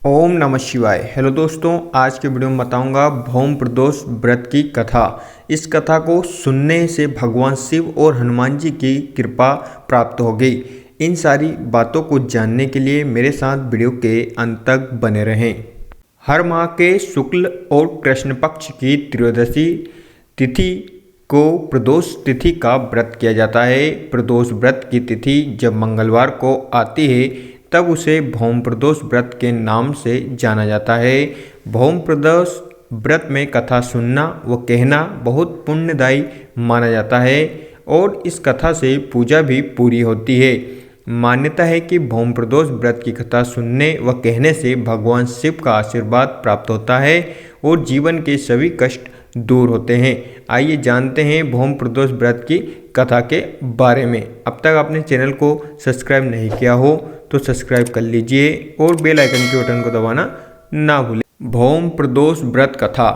ओम नमः शिवाय। हेलो दोस्तों, आज के वीडियो में बताऊंगा भौम प्रदोष व्रत की कथा। इस कथा को सुनने से भगवान शिव और हनुमान जी की कृपा प्राप्त होगी। इन सारी बातों को जानने के लिए मेरे साथ वीडियो के अंत तक बने रहें। हर माह के शुक्ल और कृष्ण पक्ष की त्रयोदशी तिथि को प्रदोष तिथि का व्रत किया जाता है। प्रदोष व्रत की तिथि जब मंगलवार को आती है तब उसे भौम प्रदोष व्रत के नाम से जाना जाता है। भौम प्रदोष व्रत में कथा सुनना व कहना बहुत पुण्यदायी माना जाता है और इस कथा से पूजा भी पूरी होती है। मान्यता है कि भौम प्रदोष व्रत की कथा सुनने व कहने से भगवान शिव का आशीर्वाद प्राप्त होता है और जीवन के सभी कष्ट दूर होते हैं। आइए जानते हैं भौम प्रदोष व्रत की कथा के बारे में। अब तक आपने चैनल को सब्सक्राइब नहीं किया हो तो सब्सक्राइब कर लीजिए और बेल आइकन के बटन को दबाना ना भूलें। भौम प्रदोष व्रत कथा।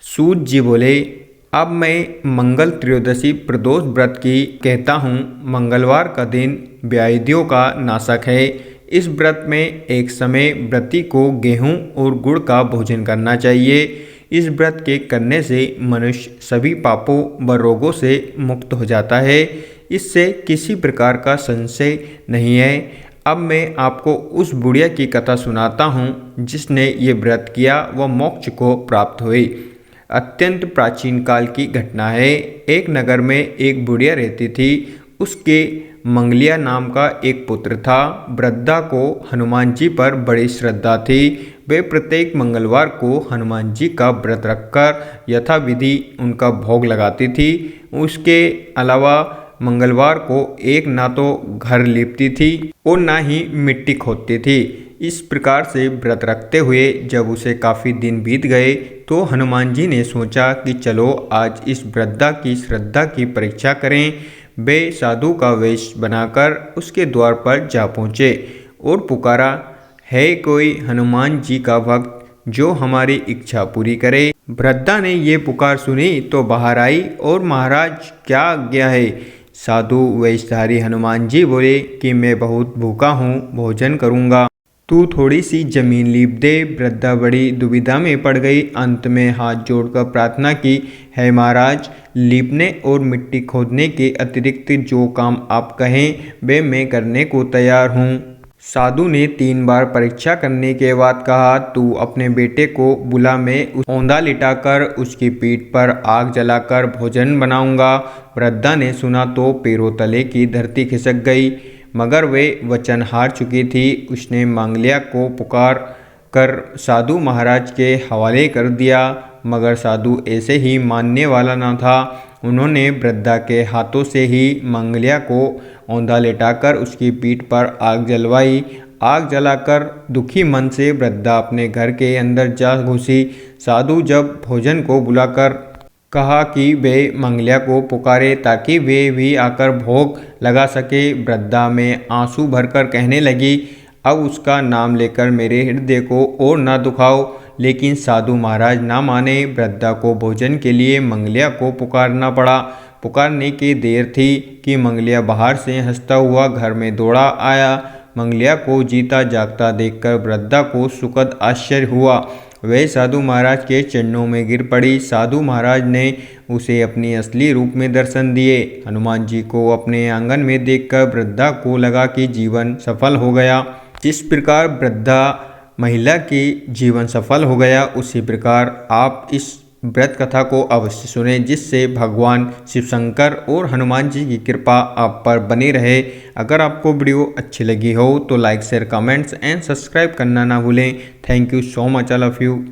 सूत जी बोले, अब मैं मंगल त्रयोदशी प्रदोष व्रत की कहता हूँ। मंगलवार का दिन व्याधियों का नाशक है। इस व्रत में एक समय व्रती को गेहूँ और गुड़ का भोजन करना चाहिए। इस व्रत के करने से मनुष्य सभी पापों व रोगों से मुक्त हो जाता है। इससे किसी प्रकार का संशय नहीं है। अब मैं आपको उस बुढ़िया की कथा सुनाता हूँ जिसने ये व्रत किया व मोक्ष को प्राप्त हुई। अत्यंत प्राचीन काल की घटना है। एक नगर में एक बुढ़िया रहती थी। उसके मंगलिया नाम का एक पुत्र था। वृद्धा को हनुमान जी पर बड़ी श्रद्धा थी। वे प्रत्येक मंगलवार को हनुमान जी का व्रत रखकर यथाविधि उनका भोग लगाती थी। उसके अलावा मंगलवार को एक ना तो घर लीपती थी और ना ही मिट्टी खोदती थी। इस प्रकार से व्रत रखते हुए जब उसे काफ़ी दिन बीत गए तो हनुमान जी ने सोचा कि चलो आज इस वृद्धा की श्रद्धा की परीक्षा करें। वे साधु का वेश बनाकर उसके द्वार पर जा पहुँचे और पुकारा, है कोई हनुमान जी का भक्त जो हमारी इच्छा पूरी करे। वृद्धा ने ये पुकार सुनी तो बाहर आई और महाराज क्या आज्ञा है। साधु वेशधारी हनुमान जी बोले कि मैं बहुत भूखा हूँ, भोजन करूँगा, तू थोड़ी सी जमीन लीप दे। वृद्धा बड़ी दुविधा में पड़ गई। अंत में हाथ जोड़कर प्रार्थना की, है महाराज, लीपने और मिट्टी खोदने के अतिरिक्त जो काम आप कहें वे मैं करने को तैयार हूँ। साधु ने 3 बार परीक्षा करने के बाद कहा, तू अपने बेटे को बुला, मैं औंधा लिटाकर उसकी पीठ पर आग जलाकर भोजन बनाऊंगा। वृद्धा ने सुना तो पैरों तले की धरती खिसक गई, मगर वे वचन हार चुकी थी। उसने मंगलिया को पुकार कर साधु महाराज के हवाले कर दिया, मगर साधु ऐसे ही मानने वाला न था। उन्होंने वृद्धा के हाथों से ही मंगलिया को औंधा लेटाकर उसकी पीठ पर आग जलवाई। आग जलाकर दुखी मन से वृद्धा अपने घर के अंदर जा घुसी। साधु जब भोजन को बुलाकर कहा कि वे मंगलिया को पुकारे ताकि वे भी आकर भोग लगा सके, वृद्धा में आंसू भरकर कहने लगी, अब उसका नाम लेकर मेरे हृदय को और ना दुखाओ। लेकिन साधु महाराज ना माने। वृद्धा को भोजन के लिए मंगलिया को पुकारना पड़ा। पुकारने की देर थी कि मंगलिया बाहर से हंसता हुआ घर में दौड़ा आया। मंगलिया को जीता जागता देखकर वृद्धा को सुखद आश्चर्य हुआ। वह साधु महाराज के चरणों में गिर पड़ी। साधु महाराज ने उसे अपनी असली रूप में दर्शन दिए। हनुमान जी को अपने आंगन में देखकर वृद्धा को लगा कि जीवन सफल हो गया। जिस प्रकार वृद्धा महिला की जीवन सफल हो गया, उसी प्रकार आप इस व्रत कथा को अवश्य सुनें, जिससे भगवान शिव शंकर और हनुमान जी की कृपा आप पर बनी रहे। अगर आपको वीडियो अच्छी लगी हो तो like share comments and subscribe करना ना भूलें। Thank you so much all of you.